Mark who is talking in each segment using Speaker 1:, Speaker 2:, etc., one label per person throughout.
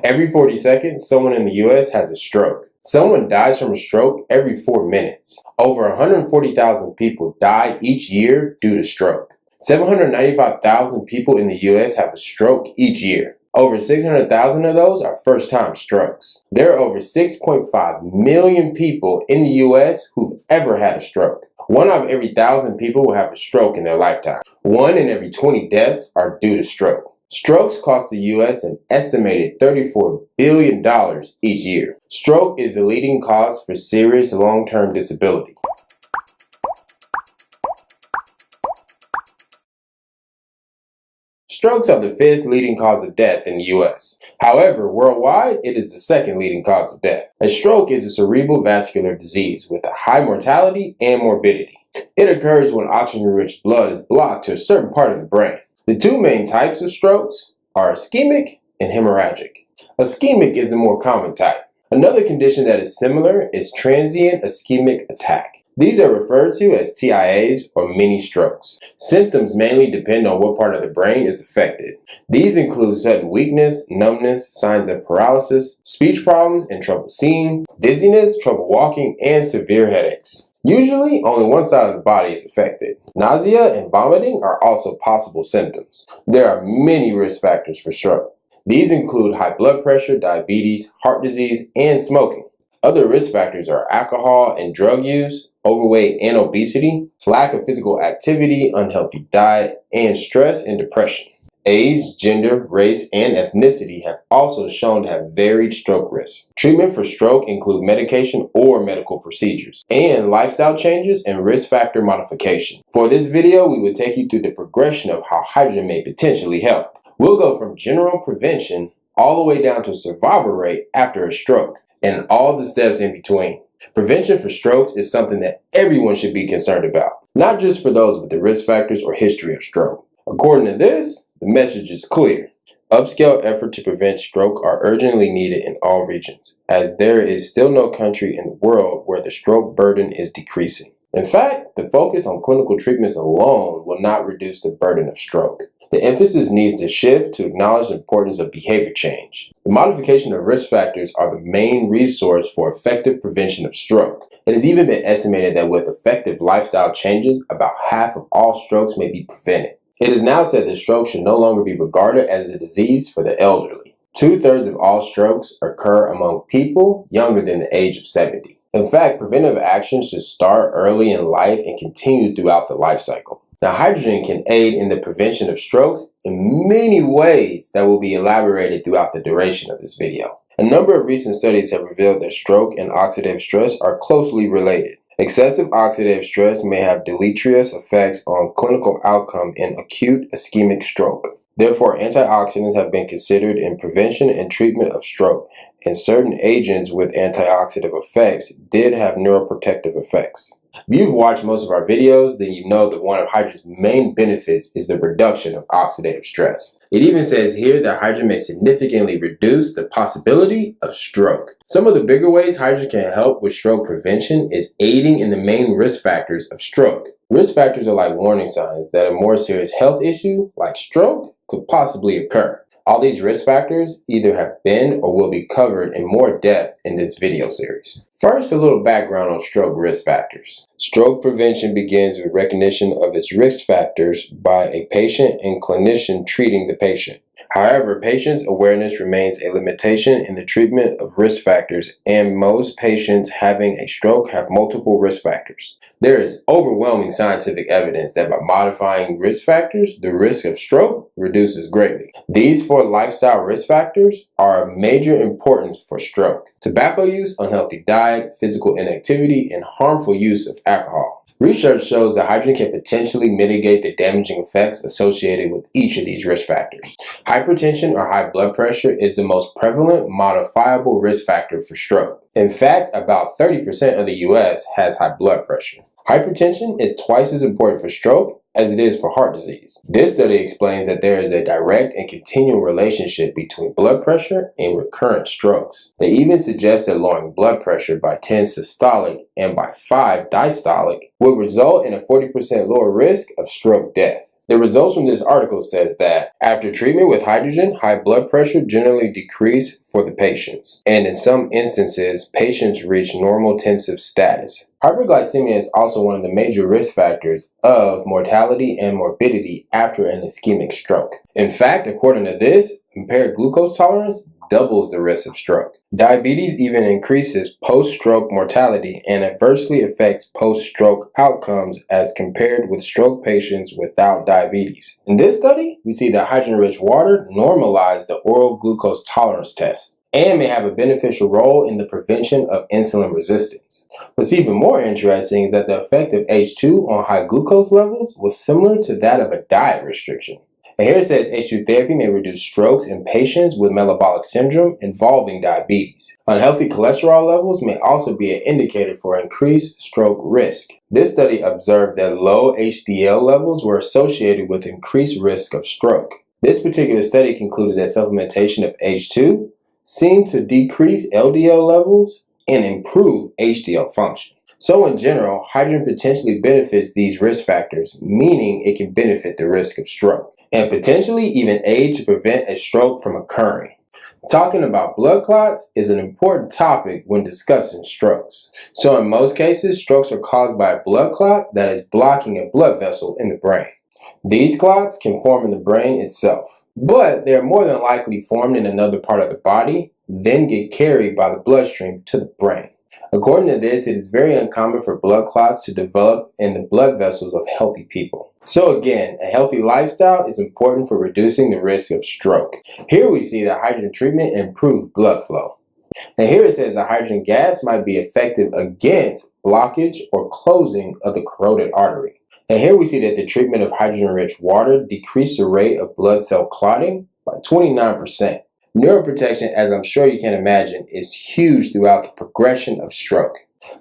Speaker 1: Every 40 seconds, someone in the US has a stroke. Someone dies from a stroke every 4 minutes. Over 140,000 people die each year due to stroke. 795,000 people in the US have a stroke each year. Over 600,000 of those are first-time strokes. There are over 6.5 million people in the US who've ever had a stroke. 1 out of every 1,000 people will have a stroke in their lifetime. 1 in every 20 deaths are due to stroke. Strokes cost the U.S. an estimated $34 billion each year. Stroke is the leading cause for serious long-term disability. Strokes are the 5th leading cause of death in the U.S. However, worldwide, it is the 2nd leading cause of death. A stroke is a cerebral vascular disease with a high mortality and morbidity. It occurs when oxygen-rich blood is blocked to a certain part of the brain. The 2 main types of strokes are ischemic and hemorrhagic. Ischemic is the more common type. Another condition that is similar is transient ischemic attack. These are referred to as TIAs or mini strokes. Symptoms mainly depend on what part of the brain is affected. These include sudden weakness, numbness, signs of paralysis, speech problems and trouble seeing, dizziness, trouble walking, and severe headaches. Usually, only one side of the body is affected. Nausea and vomiting are also possible symptoms. There are many risk factors for stroke. These include high blood pressure, diabetes, heart disease, and smoking. Other risk factors are alcohol and drug use, overweight and obesity, lack of physical activity, unhealthy diet, and stress and depression. Age, gender, race, and ethnicity have also shown to have varied stroke risks. Treatment for stroke include medication or medical procedures, and lifestyle changes and risk factor modification. For this video, we will take you through the progression of how hydrogen may potentially help. We'll go from general prevention all the way down to survival rate after a stroke, and all the steps in between. Prevention for strokes is something that everyone should be concerned about, not just for those with the risk factors or history of stroke. According to this, the message is clear. Upscale efforts to prevent stroke are urgently needed in all regions, as there is still no country in the world where the stroke burden is decreasing. In fact, the focus on clinical treatments alone will not reduce the burden of stroke. The emphasis needs to shift to acknowledge the importance of behavior change. The modification of risk factors are the main resource for effective prevention of stroke. It has even been estimated that with effective lifestyle changes, about half of all strokes may be prevented. It is now said that stroke should no longer be regarded as a disease for the elderly. 2/3 of all strokes occur among people younger than the age of 70. In fact, preventive action should start early in life and continue throughout the life cycle. Now, hydrogen can aid in the prevention of strokes in many ways that will be elaborated throughout the duration of this video. A number of recent studies have revealed that stroke and oxidative stress are closely related. Excessive oxidative stress may have deleterious effects on clinical outcome in acute ischemic stroke. Therefore, antioxidants have been considered in prevention and treatment of stroke, and certain agents with antioxidant effects did have neuroprotective effects. If you've watched most of our videos, then you know that one of hydrogen's main benefits is the reduction of oxidative stress. It even says here that hydrogen may significantly reduce the possibility of stroke. Some of the bigger ways hydrogen can help with stroke prevention is aiding in the main risk factors of stroke. Risk factors are like warning signs that a more serious health issue, like stroke, could possibly occur. All these risk factors either have been or will be covered in more depth in this video series. First, a little background on stroke risk factors. Stroke prevention begins with recognition of its risk factors by a patient and clinician treating the patient. However, patients' awareness remains a limitation in the treatment of risk factors, and most patients having a stroke have multiple risk factors. There is overwhelming scientific evidence that by modifying risk factors, the risk of stroke reduces greatly. These 4 lifestyle risk factors are of major importance for stroke: tobacco use, unhealthy diet, physical inactivity, and harmful use of alcohol. Research shows that hydrogen can potentially mitigate the damaging effects associated with each of these risk factors. Hypertension or high blood pressure is the most prevalent modifiable risk factor for stroke. In fact, about 30% of the US has high blood pressure. Hypertension is twice as important for stroke as it is for heart disease. This study explains that there is a direct and continual relationship between blood pressure and recurrent strokes. They even suggest that lowering blood pressure by 10 systolic and by 5 diastolic would result in a 40% lower risk of stroke death. The results from this article says that after treatment with hydrogen, high blood pressure generally decreased for the patients, and in some instances, patients reach normotensive status. Hyperglycemia is also one of the major risk factors of mortality and morbidity after an ischemic stroke. In fact, according to this, impaired glucose tolerance doubles the risk of stroke. Diabetes even increases post-stroke mortality and adversely affects post-stroke outcomes as compared with stroke patients without diabetes. In this study, we see that hydrogen-rich water normalized the oral glucose tolerance test and may have a beneficial role in the prevention of insulin resistance. What's even more interesting is that the effect of H2 on high glucose levels was similar to that of a diet restriction. And here it says H2 therapy may reduce strokes in patients with metabolic syndrome involving diabetes. Unhealthy cholesterol levels may also be an indicator for increased stroke risk. This study observed that low HDL levels were associated with increased risk of stroke. This particular study concluded that supplementation of H2 seemed to decrease LDL levels and improve HDL function. So in general, hydrogen potentially benefits these risk factors, meaning it can benefit the risk of stroke, and potentially even aid to prevent a stroke from occurring. Talking about blood clots is an important topic when discussing strokes. So in most cases, strokes are caused by a blood clot that is blocking a blood vessel in the brain. These clots can form in the brain itself, but they are more than likely formed in another part of the body, then get carried by the bloodstream to the brain. According to this, it is very uncommon for blood clots to develop in the blood vessels of healthy people. So again, a healthy lifestyle is important for reducing the risk of stroke. Here we see that hydrogen treatment improves blood flow. And here it says that hydrogen gas might be effective against blockage or closing of the carotid artery. And here we see that the treatment of hydrogen-rich water decreased the rate of blood cell clotting by 29%. Neuroprotection, as I'm sure you can imagine, is huge throughout the progression of stroke.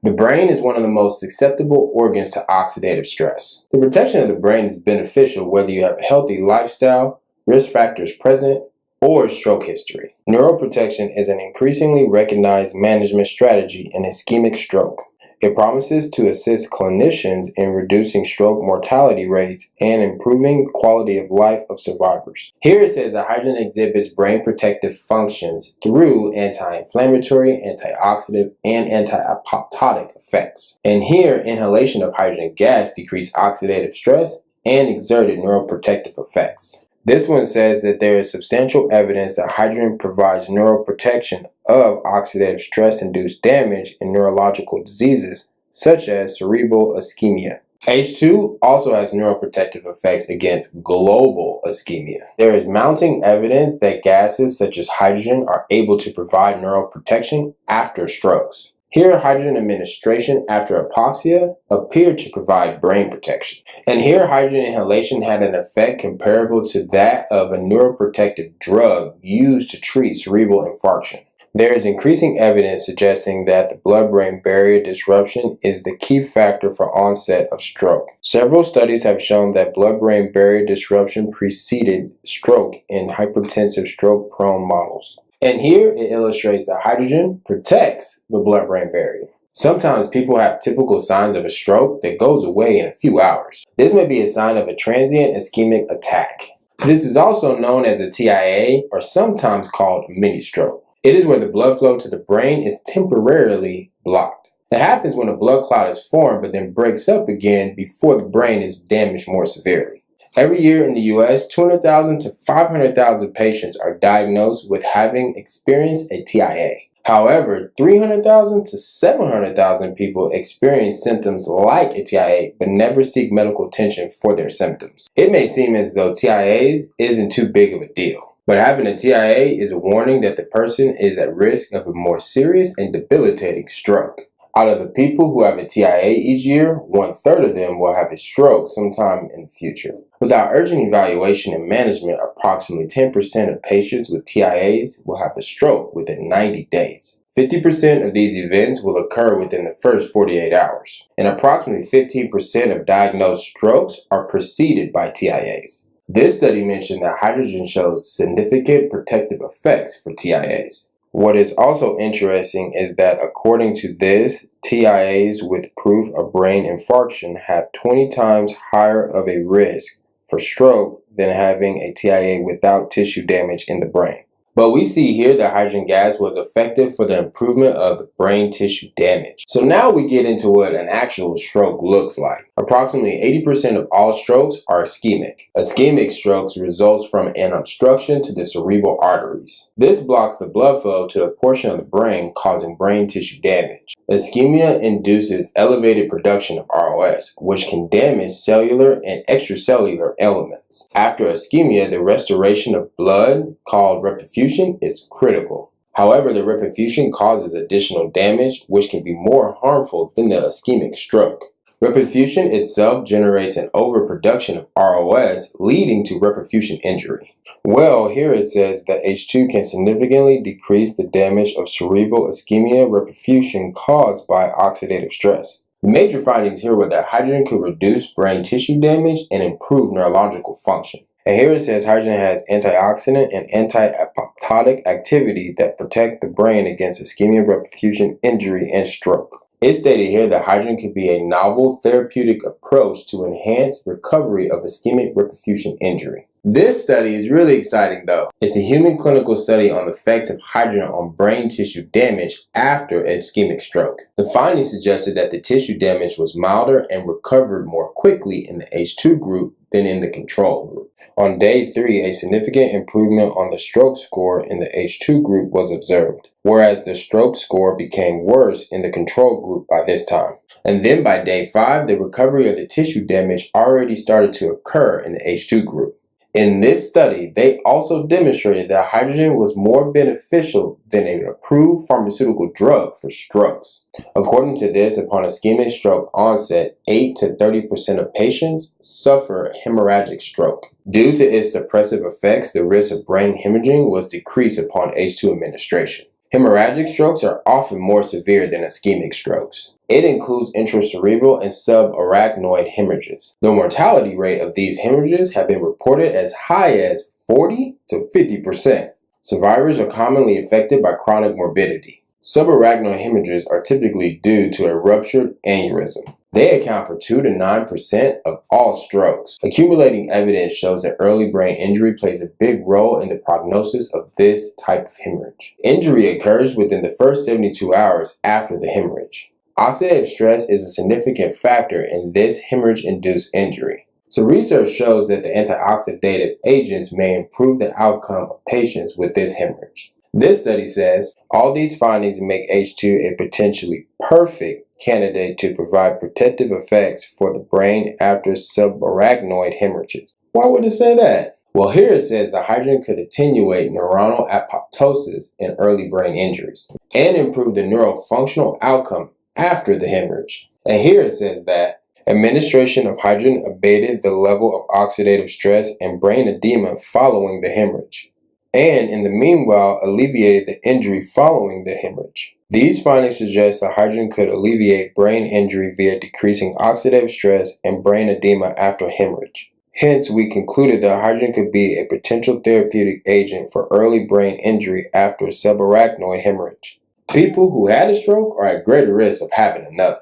Speaker 1: The brain is one of the most susceptible organs to oxidative stress. The protection of the brain is beneficial whether you have a healthy lifestyle, risk factors present, or stroke history. Neuroprotection is an increasingly recognized management strategy in ischemic stroke. It promises to assist clinicians in reducing stroke mortality rates and improving quality of life of survivors. Here it says that hydrogen exhibits brain protective functions through anti-inflammatory, antioxidant, and anti-apoptotic effects. And here, inhalation of hydrogen gas decreased oxidative stress and exerted neuroprotective effects. This one says that there is substantial evidence that hydrogen provides neuroprotection of oxidative stress-induced damage in neurological diseases such as cerebral ischemia. H2 also has neuroprotective effects against global ischemia. There is mounting evidence that gases such as hydrogen are able to provide neuroprotection after strokes. Here, hydrogen administration after hypoxia appeared to provide brain protection. And here, hydrogen inhalation had an effect comparable to that of a neuroprotective drug used to treat cerebral infarction. There is increasing evidence suggesting that the blood-brain barrier disruption is the key factor for onset of stroke. Several studies have shown that blood-brain barrier disruption preceded stroke in hypertensive stroke-prone models. And here it illustrates that hydrogen protects the blood-brain barrier. Sometimes people have typical signs of a stroke that goes away in a few hours. This may be a sign of a transient ischemic attack. This is also known as a TIA, or sometimes called a mini stroke. It is where the blood flow to the brain is temporarily blocked. It happens when a blood clot is formed but then breaks up again before the brain is damaged more severely. Every year in the U.S., 200,000 to 500,000 patients are diagnosed with having experienced a TIA. However, 300,000 to 700,000 people experience symptoms like a TIA but never seek medical attention for their symptoms. It may seem as though TIAs isn't too big of a deal, but having a TIA is a warning that the person is at risk of a more serious and debilitating stroke. Out of the people who have a TIA each year, 1/3 of them will have a stroke sometime in the future. Without urgent evaluation and management, approximately 10% of patients with TIAs will have a stroke within 90 days. 50% of these events will occur within the first 48 hours, and approximately 15% of diagnosed strokes are preceded by TIAs. This study mentioned that hydrogen shows significant protective effects for TIAs. What is also interesting is that according to this, TIAs with proof of brain infarction have 20 times higher of a risk for stroke than having a TIA without tissue damage in the brain. But we see here that hydrogen gas was effective for the improvement of the brain tissue damage. So now we get into what an actual stroke looks like. Approximately 80% of all strokes are ischemic. Ischemic strokes results from an obstruction to the cerebral arteries. This blocks the blood flow to a portion of the brain, causing brain tissue damage. Ischemia induces elevated production of ROS, which can damage cellular and extracellular elements. After ischemia, the restoration of blood, called reperfusion, is critical. However, the reperfusion causes additional damage, which can be more harmful than the ischemic stroke. Reperfusion itself generates an overproduction of ROS, leading to reperfusion injury. Well, here it says that H2 can significantly decrease the damage of cerebral ischemia reperfusion caused by oxidative stress. The major findings here were that hydrogen could reduce brain tissue damage and improve neurological function. And here it says hydrogen has antioxidant and anti-apoptotic activity that protect the brain against ischemia, reperfusion, injury, and stroke. It's stated here that hydrogen could be a novel therapeutic approach to enhance recovery of ischemic reperfusion injury. This study is really exciting though. It's a human clinical study on the effects of hydrogen on brain tissue damage after an ischemic stroke. The findings suggested that the tissue damage was milder and recovered more quickly in the H2 group than in the control group. On day 3, a significant improvement on the stroke score in the H2 group was observed, whereas the stroke score became worse in the control group by this time. And then by day 5, the recovery of the tissue damage already started to occur in the H2 group. In this study, they also demonstrated that hydrogen was more beneficial than an approved pharmaceutical drug for strokes. According to this, upon ischemic stroke onset, 8 to 30% of patients suffer hemorrhagic stroke. Due to its suppressive effects, the risk of brain hemorrhaging was decreased upon H2 administration. Hemorrhagic strokes are often more severe than ischemic strokes. It includes intracerebral and subarachnoid hemorrhages. The mortality rate of these hemorrhages have been reported as high as 40 to 50%. Survivors are commonly affected by chronic morbidity. Subarachnoid hemorrhages are typically due to a ruptured aneurysm. They account for 2 to 9% of all strokes. Accumulating evidence shows that early brain injury plays a big role in the prognosis of this type of hemorrhage. Injury occurs within the first 72 hours after the hemorrhage. Oxidative stress is a significant factor in this hemorrhage-induced injury. So research shows that the antioxidative agents may improve the outcome of patients with this hemorrhage. This study says all these findings make H2 a potentially perfect candidate to provide protective effects for the brain after subarachnoid hemorrhages. Why would it say that? Well, here it says that hydrogen could attenuate neuronal apoptosis in early brain injuries and improve the neurofunctional outcome after the hemorrhage. And here it says that administration of hydrogen abated the level of oxidative stress and brain edema following the hemorrhage, and in the meanwhile alleviated the injury following the hemorrhage. These findings suggest that hydrogen could alleviate brain injury via decreasing oxidative stress and brain edema after hemorrhage. Hence, we concluded that hydrogen could be a potential therapeutic agent for early brain injury after subarachnoid hemorrhage. People who had a stroke are at greater risk of having another.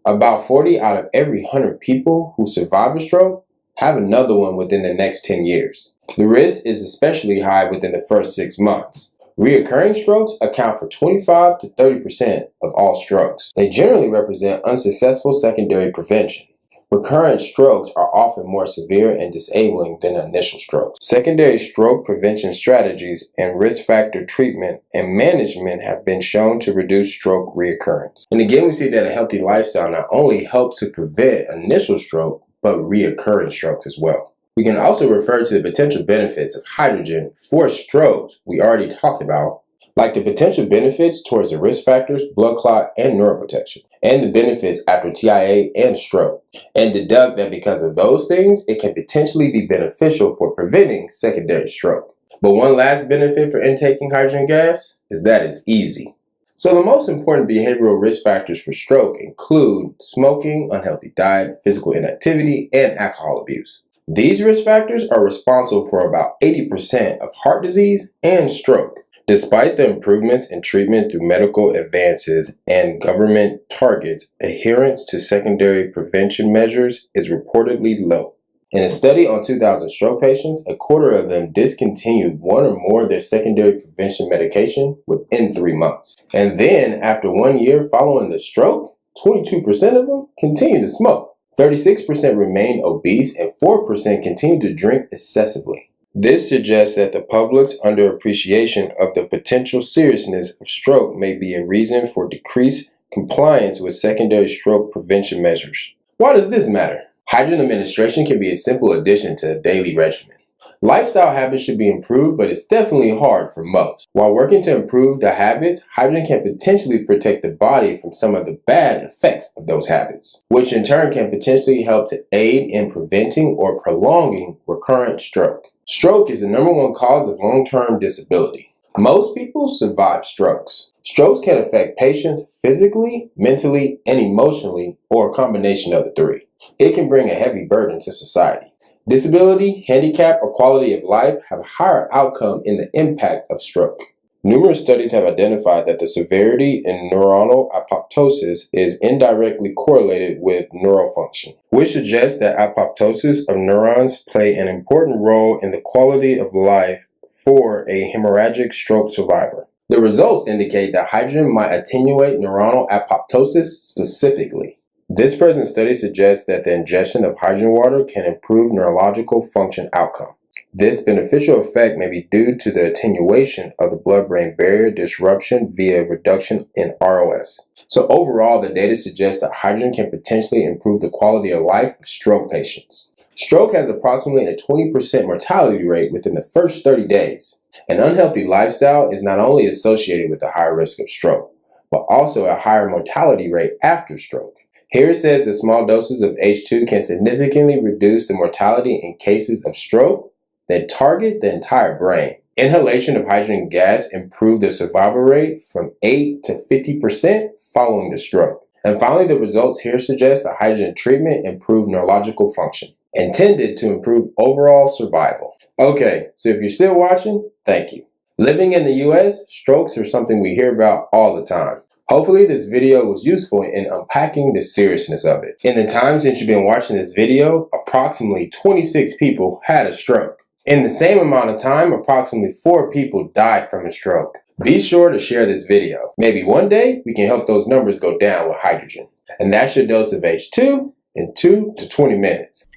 Speaker 1: About 40 out of every 100 people who survive a stroke have another one within the next 10 years. The risk is especially high within the first 6 months. Reoccurring strokes account for 25 to 30% of all strokes. They generally represent unsuccessful secondary prevention. Recurrent strokes are often more severe and disabling than initial strokes. Secondary stroke prevention strategies and risk factor treatment and management have been shown to reduce stroke reoccurrence. And again, we see that a healthy lifestyle not only helps to prevent initial stroke, but reoccurring strokes as well. We can also refer to the potential benefits of hydrogen for strokes we already talked about, like the potential benefits towards the risk factors, blood clot, and neuroprotection, and the benefits after TIA and stroke, and deduct that because of those things, it can potentially be beneficial for preventing secondary stroke. But one last benefit for intaking hydrogen gas is that it's easy. So the most important behavioral risk factors for stroke include smoking, unhealthy diet, physical inactivity, and alcohol abuse. These risk factors are responsible for about 80% of heart disease and stroke. Despite the improvements in treatment through medical advances and government targets, adherence to secondary prevention measures is reportedly low. In a study on 2,000 stroke patients, a quarter of them discontinued one or more of their secondary prevention medication within 3 months. And then, after 1 year following the stroke, 22% of them continued to smoke. 36% remained obese and 4% continued to drink excessively. This suggests that the public's underappreciation of the potential seriousness of stroke may be a reason for decreased compliance with secondary stroke prevention measures. Why does this matter? Hydrogen administration can be a simple addition to a daily regimen. Lifestyle habits should be improved, but it's definitely hard for most. While working to improve the habits, hydrogen can potentially protect the body from some of the bad effects of those habits, which in turn can potentially help to aid in preventing or prolonging recurrent stroke. Stroke is the #1 cause of long-term disability. Most people survive strokes. Strokes can affect patients physically, mentally, and emotionally, or a combination of the three. It can bring a heavy burden to society. Disability, handicap, or quality of life have a higher outcome in the impact of stroke. Numerous studies have identified that the severity in neuronal apoptosis is indirectly correlated with neural function, which suggests that apoptosis of neurons play an important role in the quality of life for a hemorrhagic stroke survivor. The results indicate that hydrogen might attenuate neuronal apoptosis specifically. This present study suggests that the ingestion of hydrogen water can improve neurological function outcome. This beneficial effect may be due to the attenuation of the blood-brain barrier disruption via reduction in ROS. So overall, the data suggests that hydrogen can potentially improve the quality of life of stroke patients. Stroke has approximately a 20% mortality rate within the first 30 days. An unhealthy lifestyle is not only associated with a higher risk of stroke, but also a higher mortality rate after stroke. Here it says that small doses of H2 can significantly reduce the mortality in cases of stroke that target the entire brain. Inhalation of hydrogen gas improved the survival rate from 8 to 50% following the stroke. And finally, the results here suggest that hydrogen treatment improved neurological function, intended to improve overall survival. Okay, so if you're still watching, thank you. Living in the US, strokes are something we hear about all the time. Hopefully this video was useful in unpacking the seriousness of it. In the time since you've been watching this video, approximately 26 people had a stroke. In the same amount of time, approximately 4 people died from a stroke. Be sure to share this video. Maybe one day we can help those numbers go down with hydrogen. And that's your dose of H2 in 2 to 20 minutes.